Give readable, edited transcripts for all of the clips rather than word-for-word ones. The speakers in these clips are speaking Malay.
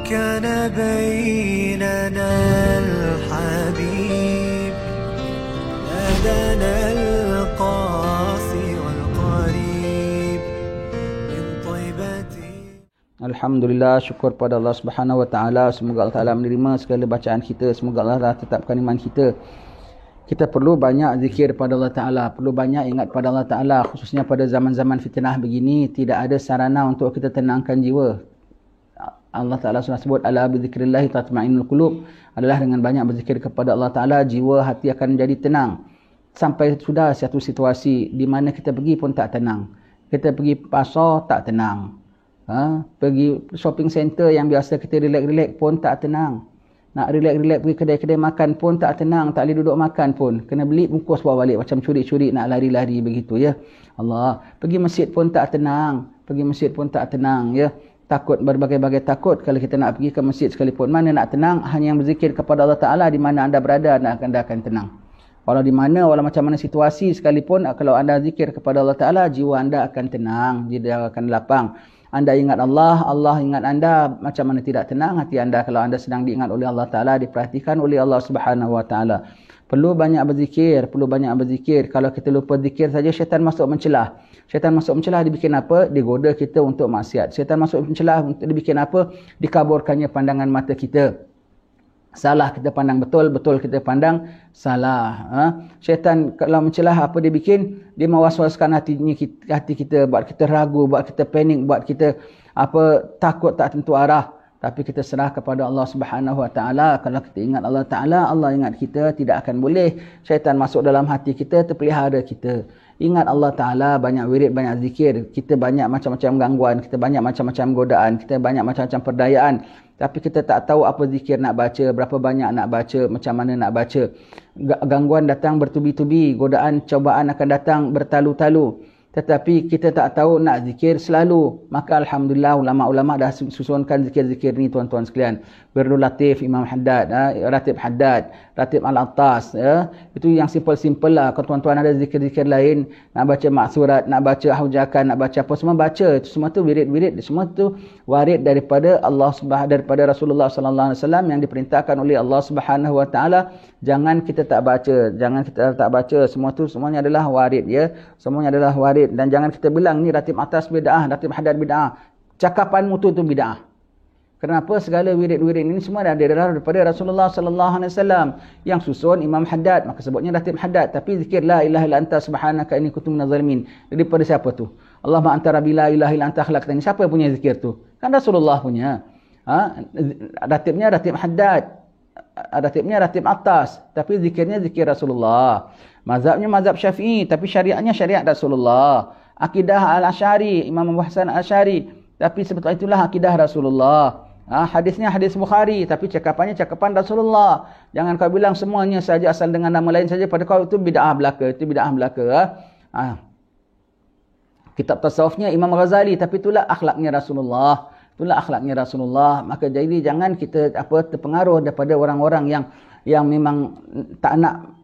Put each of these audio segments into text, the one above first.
كان بيننا الحبيب نادانا القاصي والقريب من طيبته. Alhamdulillah, syukur pada Allah Subhanahu Wa Taala. Semoga Allah Taala menerima segala bacaan kita. Semoga Allah tetapkan iman kita. Kita perlu banyak zikir pada Allah Ta'ala. Perlu banyak ingat pada Allah Ta'ala. Khususnya pada zaman-zaman fitnah begini. Tidak ada sarana untuk kita tenangkan jiwa. Allah Ta'ala sudah sebut, ala bizikrillahi tatma'innul qulub. Adalah dengan banyak berzikir kepada Allah Ta'ala, jiwa, hati akan menjadi tenang. Sampai sudah satu situasi di mana kita pergi pun tak tenang. Kita pergi pasar tak tenang. Pergi shopping center yang biasa kita relax-relax pun tak tenang. Nak relax-relax pergi kedai-kedai makan pun tak tenang, tak boleh duduk makan pun. Kena beli bungkus bawa balik macam curi-curi nak lari-lari begitu ya. Allah, pergi masjid pun tak tenang, pergi masjid pun tak tenang ya. Takut berbagai-bagai takut kalau kita nak pergi ke masjid sekalipun. Mana nak tenang? Hanya yang berzikir kepada Allah Taala di mana anda berada anda akan tenang. Walau di mana, walau macam mana situasi sekalipun, kalau anda zikir kepada Allah Taala, jiwa anda akan tenang, jiwa akan lapang. Anda ingat Allah, Allah ingat anda, macam mana tidak tenang hati anda kalau anda sedang diingat oleh Allah Ta'ala, diperhatikan oleh Allah Subhanahu Wa Ta'ala. Perlu banyak berzikir, perlu banyak berzikir. Kalau kita lupa zikir saja, syaitan masuk mencelah. Syaitan masuk mencelah, dibikin apa? Digoda kita untuk maksiat. Syaitan masuk mencelah, dibikin apa? Dikaburkannya pandangan mata kita. Salah kita pandang betul, betul kita pandang salah. Syaitan kalau mencelah apa dia bikin? Dia mewaswaskan hati kita, buat kita ragu, buat kita panik, buat kita takut tak tentu arah. Tapi kita serah kepada Allah Subhanahu Wa Taala. Kalau kita ingat Allah Taala, Allah ingat kita, tidak akan boleh syaitan masuk dalam hati kita, terpelihara kita. Ingat Allah Ta'ala, banyak wirid, banyak zikir. Kita banyak macam-macam gangguan, kita banyak macam-macam godaan, kita banyak macam-macam perdayaan. Tapi kita tak tahu apa zikir nak baca, berapa banyak nak baca, macam mana nak baca. Gangguan datang bertubi-tubi, godaan, cobaan akan datang bertalu-talu. Tetapi kita tak tahu nak zikir selalu. Maka Alhamdulillah ulama-ulama dah susunkan zikir-zikir ni tuan-tuan sekalian. Wirdul Latif, Imam Haddad, Ratib Haddad, Ratib Al-Attas. Itu yang simple-simple lah. Kalau tuan-tuan ada zikir-zikir lain, nak baca maksurat, nak baca haujakan, nak baca apa, semua baca. Itu semua tu wirid-wirid. Semua tu warid daripada Allah daripada Rasulullah Sallallahu Alaihi Wasallam yang diperintahkan oleh Allah Subhanahu Wa Taala. Jangan kita tak baca. Jangan kita tak baca. Semua tu semuanya adalah warid ya. Semuanya adalah warid. Dan jangan kita bilang ni Ratib atas bid'ah, Ratib Haddad bid'ah. Cakapanmu tu bid'ah. Kenapa? Segala wirid-wirid ini semua daripada Rasulullah Sallallahu Alaihi Wasallam yang susun Imam Haddad, maka sebutnya Ratib Haddad. Tapi zikir la ilaha illa anta subhanaka inni kuntu minaz zalimin. Daripada siapa tu? Allahumma anta rabbi la ilaha illa anta khalaqtani. Siapa yang punya zikir tu? Kan Rasulullah punya. Ratibnya Ratib Haddad. Ratibnya Ratib atas, tapi zikirnya zikir Rasulullah. Mazhabnya mazhab Syafi'i, tapi syariatnya syariat Rasulullah. Akidah Al-Asy'ari, Imam Abu Hasan Al-Asy'ari, tapi sebetulnya itulah akidah Rasulullah. Hadisnya hadis Bukhari, tapi cakapannya cakapan Rasulullah. Jangan kau bilang semuanya saja asal dengan nama lain saja, pada kau itu bid'ah belaka, itu bid'ah belaka. Kitab tasawufnya Imam Ghazali, tapi itulah akhlaknya Rasulullah. Itulah akhlaknya Rasulullah. Maka jadi jangan kita terpengaruh daripada orang-orang yang memang tak nak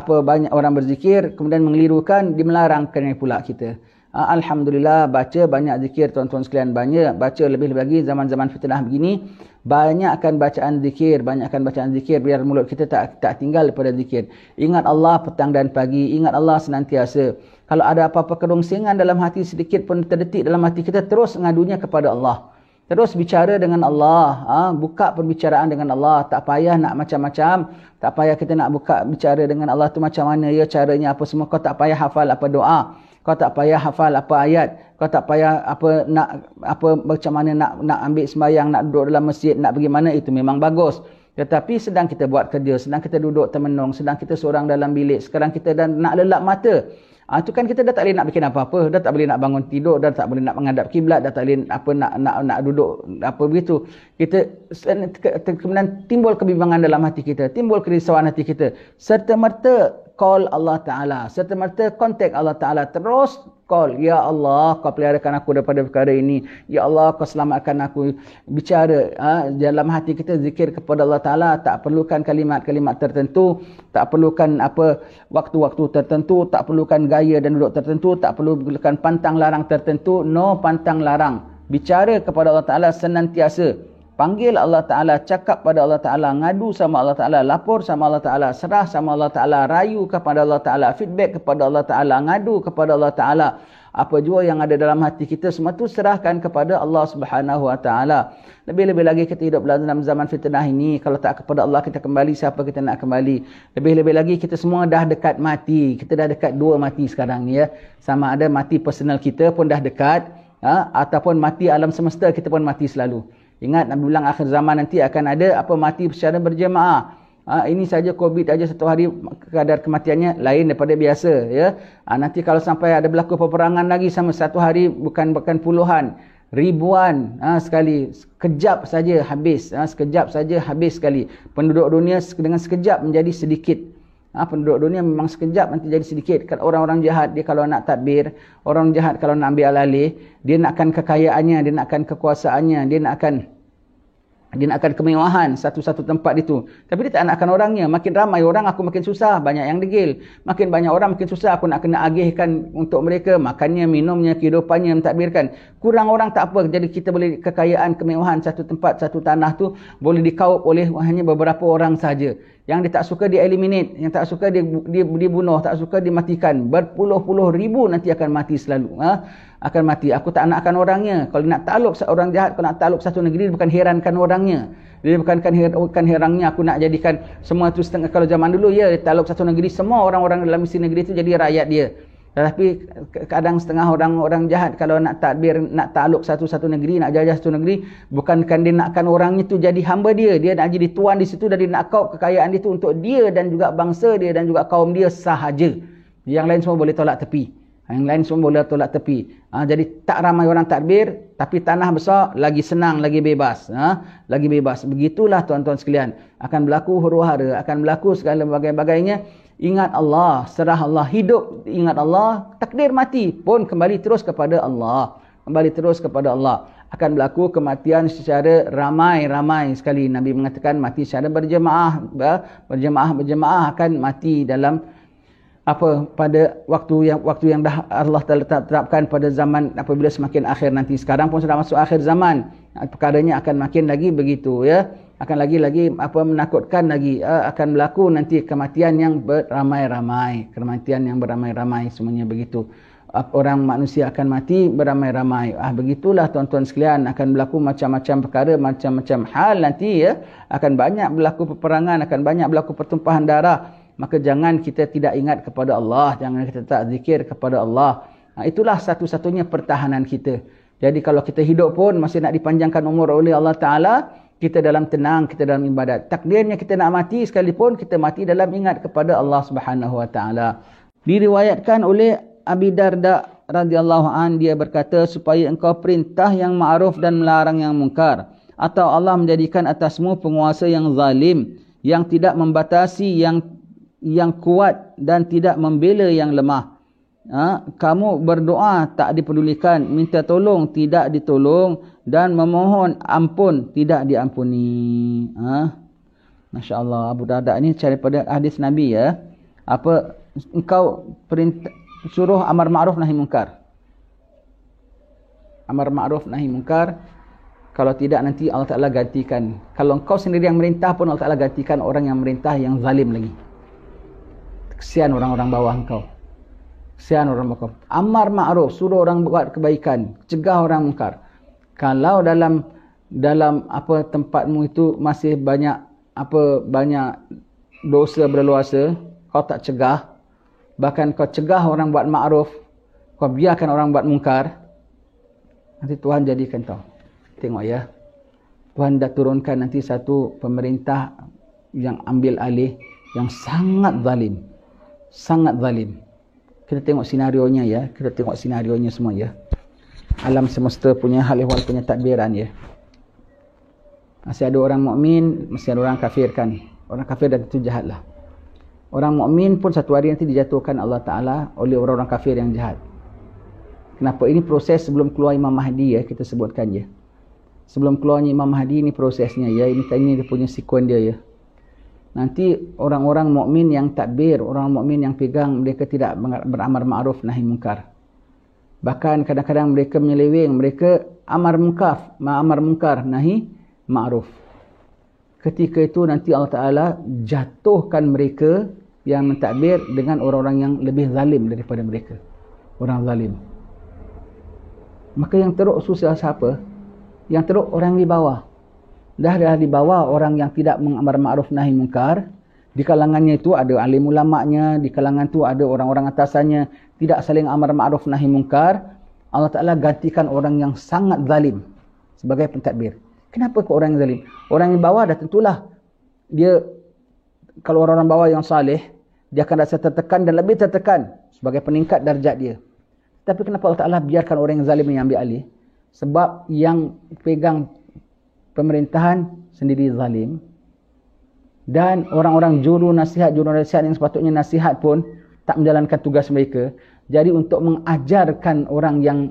banyak orang berzikir, kemudian mengelirukan, dimelarangkan pula kita. Alhamdulillah, baca banyak zikir tuan-tuan sekalian, banyak baca, lebih lagi zaman-zaman fitnah begini, banyakkan bacaan zikir, banyakkan bacaan zikir biar mulut kita tak tinggal daripada zikir. Ingat Allah petang dan pagi, ingat Allah senantiasa. Kalau ada apa-apa kerongsengan dalam hati sedikit pun terdetik dalam hati kita, terus ngadunya kepada Allah. Terus bicara dengan Allah, buka perbicaraan dengan Allah. Tak payah nak macam-macam, tak payah kita nak buka bicara dengan Allah tu macam mana ya caranya apa semua. Kau tak payah hafal apa doa, kau tak payah hafal apa ayat, kau tak payah macam mana nak ambil sembahyang, nak duduk dalam masjid, nak bagaimana, itu memang bagus. Tetapi sedang kita buat kerja, sedang kita duduk termenung, sedang kita seorang dalam bilik, sekarang kita dah nak lelap mata. Itu kan kita dah tak boleh nak bikin apa-apa, dah tak boleh nak bangun tidur, dah tak boleh nak menghadap kiblat, dah tak boleh nak duduk apa begitu. Kita kemudian timbul kebimbangan dalam hati kita, timbul kerisauan hati kita. Serta-merta call Allah Ta'ala, serta-merta kontak Allah Ta'ala, terus call, ya Allah kau peliharakan aku daripada perkara ini, ya Allah kau selamatkan aku. Bicara dalam hati kita, zikir kepada Allah Ta'ala. Tak perlukan kalimat-kalimat tertentu, tak perlukan waktu-waktu tertentu, tak perlukan gaya dan duduk tertentu, tak perlukan pantang larang tertentu. No pantang larang, bicara kepada Allah Ta'ala senantiasa. panggil Allah Ta'ala, cakap pada Allah Ta'ala, ngadu sama Allah Ta'ala, lapor sama Allah Ta'ala, serah sama Allah Ta'ala, rayu kepada Allah Ta'ala, feedback kepada Allah Ta'ala, ngadu kepada Allah Ta'ala. Apa jua yang ada dalam hati kita, semua tu serahkan kepada Allah Subhanahu Wa Ta'ala. Lebih-lebih lagi kita hidup dalam zaman fitnah ini. Kalau tak kepada Allah kita kembali, siapa kita nak kembali? Lebih-lebih lagi kita semua dah dekat mati. Kita dah dekat 2 mati sekarang ni ya. Sama ada mati personal kita pun dah dekat, ataupun mati alam semesta kita pun mati selalu. Ingat Nabi bilang akhir zaman nanti akan ada mati secara berjemaah. Ini saja COVID aja 1 hari kadar kematiannya lain daripada biasa ya. Nanti kalau sampai ada berlaku peperangan lagi sama 1 hari bukan puluhan, ribuan sekali, sekejap saja habis, sekejap saja habis sekali. Penduduk dunia dengan sekejap menjadi sedikit. Penduduk dunia memang sekejap nanti jadi sedikit. Orang-orang jahat dia kalau nak tadbir, orang jahat kalau nak ambil alih, dia nakkan kekayaannya, dia nakkan kekuasaannya, dia nakkan kemewahan satu-satu tempat itu. Tapi dia tak nakkan orangnya. Makin ramai orang aku makin susah, banyak yang degil. Makin banyak orang makin susah, aku nak kena agihkan untuk mereka makannya, minumnya, kehidupannya, mentadbirkan. Kurang orang tak apa. Jadi kita boleh kekayaan, kemewahan satu tempat, satu tanah tu boleh dikaup oleh hanya beberapa orang saja. Yang dia tak suka dia eliminate, yang tak suka dia dibunuh, tak suka dimatikan. Berpuluh-puluh ribu nanti akan mati selalu. Akan mati. Aku tak nakkan orangnya. Kalau nak takluk orang jahat, kalau nak takluk satu negeri, bukan herankan orangnya. Dia bukan herannya aku nak jadikan semua tu setengah. Kalau zaman dulu ya, takluk satu negeri, semua orang-orang dalam isi negeri itu jadi rakyat dia. Tetapi kadang setengah orang jahat kalau nak tadbir, nak takluk satu negeri, nak jajah satu negeri, bukankan dia nakkan orang itu jadi hamba dia. Dia nak jadi tuan di situ dan dia nak kaup kekayaan dia itu untuk dia dan juga bangsa dia dan juga kaum dia sahaja. Yang lain semua boleh tolak tepi. Yang lain semua boleh tolak tepi. Jadi tak ramai orang tadbir, tapi tanah besar lagi senang, lagi bebas. Lagi bebas. Begitulah tuan-tuan sekalian. Akan berlaku huru-hara, akan berlaku segala bagainya. Ingat Allah, serah Allah, hidup ingat Allah, takdir mati pun kembali terus kepada Allah. Kembali terus kepada Allah. Akan berlaku kematian secara ramai-ramai sekali. Nabi mengatakan mati secara berjemaah. Berjemaah akan mati dalam pada waktu yang dah Allah tetapkan pada zaman apabila semakin akhir nanti. Sekarang pun sudah masuk akhir zaman. Perkaranya akan makin lagi begitu ya. Akan lagi menakutkan lagi. Akan berlaku nanti kematian yang beramai-ramai. Kematian yang beramai-ramai semuanya begitu. Orang manusia akan mati beramai-ramai. Begitulah tuan-tuan sekalian, akan berlaku macam-macam perkara, macam-macam hal nanti ya. Akan banyak berlaku peperangan, akan banyak berlaku pertumpahan darah. Maka jangan kita tidak ingat kepada Allah, jangan kita tak zikir kepada Allah. Itulah satu-satunya pertahanan kita. Jadi kalau kita hidup pun masih nak dipanjangkan umur oleh Allah Ta'ala, kita dalam tenang, kita dalam ibadat. Takdirnya kita nak mati sekalipun, kita mati dalam ingat kepada Allah Subhanahu Wa Ta'ala. Diriwayatkan oleh Abi Darda radhiyallahu an, dia berkata, supaya engkau perintah yang ma'ruf dan melarang yang mungkar, atau Allah menjadikan atasmu penguasa yang zalim, yang tidak membatasi yang kuat dan tidak membela yang lemah. Kamu berdoa tak dipedulikan, minta tolong tidak ditolong, dan memohon ampun tidak diampuni. Masya Allah, Abu Darda ni cari pada hadis Nabi ya. Engkau perintah, suruh amar ma'ruf nahi mungkar. Amar ma'ruf nahi mungkar. Kalau tidak nanti Allah Ta'ala gantikan. Kalau engkau sendiri yang merintah pun Allah Ta'ala gantikan orang yang merintah yang zalim lagi. Kesian orang-orang bawah engkau. Kesian orang bawah. Amar ma'ruf, suruh orang buat kebaikan, cegah orang mungkar. Kalau dalam tempatmu itu masih banyak dosa berluasa, kau tak cegah, bahkan kau cegah orang buat ma'ruf, kau biarkan orang buat mungkar, nanti Tuhan jadikan kau. Tengok ya. Tuhan dah turunkan nanti satu pemerintah yang ambil alih yang sangat zalim. Sangat zalim. Kita tengok senarionya ya. Kita tengok senarionya semua ya. Alam semesta punya hal ehwal punya tadbiran ya. Masih ada orang mukmin, masih ada orang kafir kan. Orang kafir dah tentu jahatlah. Orang mukmin pun satu hari nanti dijatuhkan Allah Ta'ala oleh orang-orang kafir yang jahat. Kenapa? Ini proses sebelum keluar Imam Mahdi ya, kita sebutkan ya. Sebelum keluarnya Imam Mahdi ini prosesnya ya. Ini dia punya sekuen dia ya. Nanti orang-orang mukmin yang tadbir, orang mukmin yang pegang, mereka tidak beramar ma'ruf nahi mungkar. Bahkan kadang-kadang mereka menyeleweng, mereka amar mungkar nahi ma'ruf. Ketika itu nanti Allah Ta'ala jatuhkan mereka yang mentadbir dengan orang-orang yang lebih zalim daripada mereka. Orang zalim. Maka yang teruk susah siapa? Yang teruk orang di bawah. Dah di bawah orang yang tidak mengamar ma'ruf nahi munkar. Di kalangannya itu ada alim ulama'nya, di kalangan itu ada orang-orang atasannya, tidak saling amar ma'ruf nahi munkar. Allah Ta'ala gantikan orang yang sangat zalim sebagai pentadbir. Kenapa kok orang yang zalim? Orang yang bawah dah tentulah dia, kalau orang-orang bawah yang saleh, dia akan rasa tertekan dan lebih tertekan sebagai peningkat darjat dia. Tapi kenapa Allah Ta'ala biarkan orang yang zalim yang ambil alih? Sebab yang pegang pemerintahan sendiri zalim, dan orang-orang juru nasihat yang sepatutnya nasihat pun tak menjalankan tugas mereka. Jadi untuk mengajarkan orang yang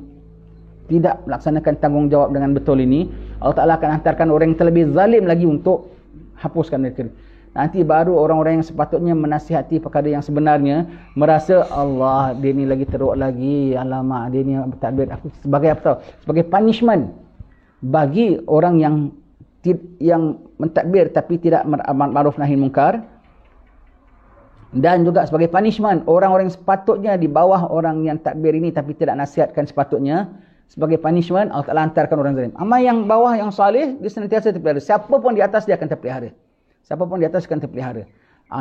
tidak melaksanakan tanggungjawab dengan betul ini, Allah Ta'ala akan hantarkan orang yang terlebih zalim lagi untuk hapuskan mereka. Nanti baru orang-orang yang sepatutnya menasihati perkara yang sebenarnya merasa, Allah, dia ni lagi teruk lagi, alamak, dia ni bertakbir. Aku sebagai apa tahu? Sebagai punishment bagi orang yang mentadbir tapi tidak amar ma'ruf nahi munkar, dan juga sebagai punishment orang-orang yang sepatutnya di bawah orang yang takbir ini tapi tidak nasihatkan sepatutnya, sebagai punishment Allah Ta'ala hantarkan orang zalim. Amal yang bawah yang salih dia senantiasa terpelihara. Siapa pun di atas dia akan terpelihara. Siapa pun di atas akan terpelihara.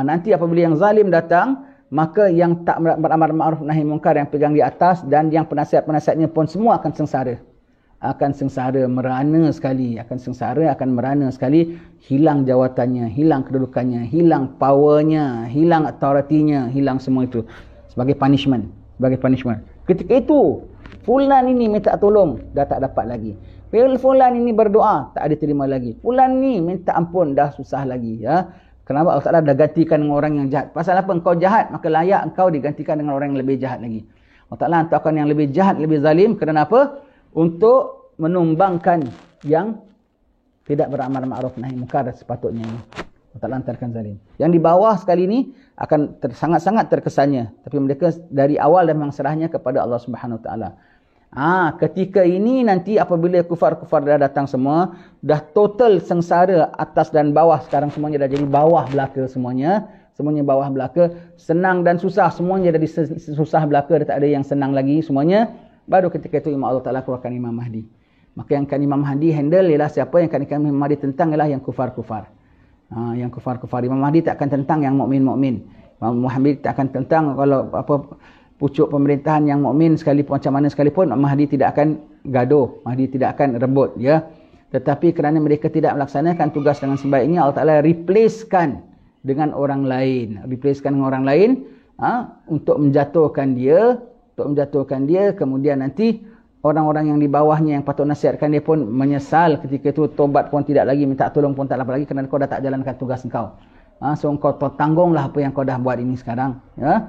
Nanti apabila yang zalim datang, maka yang tak beramar ma'ruf nahi munkar yang pegang di atas dan yang penasihat-penasihatnya pun semua akan sengsara. Akan sengsara, merana sekali. Akan sengsara, akan merana sekali. Hilang jawatannya, hilang kedudukannya, hilang powernya, hilang authority-nya, hilang semua itu. Sebagai punishment. Sebagai punishment. Ketika itu, fulan ini minta tolong, dah tak dapat lagi. Fulan ini berdoa, tak ada terima lagi. Fulan ni minta ampun, dah susah lagi. Ya. Kenapa Allah Ta'ala dah gantikan dengan orang yang jahat? Pasal apa? Engkau jahat, maka layak engkau digantikan dengan orang yang lebih jahat lagi. Allah Ta'ala hantarkan yang lebih jahat, lebih zalim. Kerana apa? Untuk menumbangkan yang tidak beramar ma'ruf nahi munkar sepatutnya. Allah Ta'ala hantarkan zalim. Yang di bawah sekali ini akan sangat-sangat terkesannya. Tapi mereka dari awal dah memang serahnya kepada Allah Subhanahu Wa Ta'ala. Ketika ini nanti apabila kufar-kufar dah datang semua, dah total sengsara atas dan bawah, sekarang semuanya dah jadi bawah belaka semuanya. Semuanya bawah belaka. Senang dan susah, semuanya dah susah belaka, dah tak ada yang senang lagi semuanya. Baru ketika itu Allah Ta'ala keluarkan Imam Mahdi. Maka yang akan Imam Mahdi handle ialah siapa yang akan Imam Mahdi tentang ialah yang kufar-kufar. Yang kufar-kufar. Imam Mahdi tak akan tentang yang mukmin-mukmin. Imam Mahdi tak akan tentang kalau pucuk pemerintahan yang mukmin sekalipun macam mana sekalipun, Mahdi tidak akan gaduh, Mahdi tidak akan rebut, ya. Tetapi kerana mereka tidak melaksanakan tugas dengan sebaiknya, Allah Ta'ala replacekan dengan orang lain, untuk menjatuhkan dia, kemudian nanti orang-orang yang di bawahnya yang patut nasihatkan dia pun menyesal ketika itu, tobat pun tidak lagi, minta tolong pun tak apa lagi kerana kau dah tak jalankan tugas engkau. So engkau tanggunglah apa yang kau dah buat ini sekarang, ya.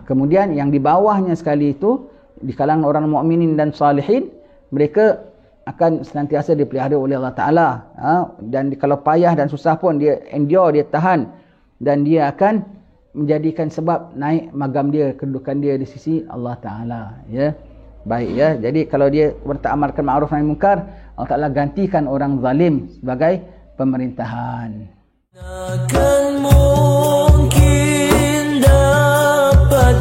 Kemudian yang di bawahnya sekali itu, di kalangan orang mukminin dan salihin, mereka akan senantiasa dipelihara oleh Allah Ta'ala. Dan kalau payah dan susah pun dia endure, dia tahan, dan dia akan menjadikan sebab naik magam dia, kedudukan dia di sisi Allah Ta'ala, ya. Baik, ya. Jadi kalau dia bertamarkan ma'ruf nahi munkar, Allah Ta'ala gantikan orang zalim sebagai pemerintahan. Akan mungkin dapat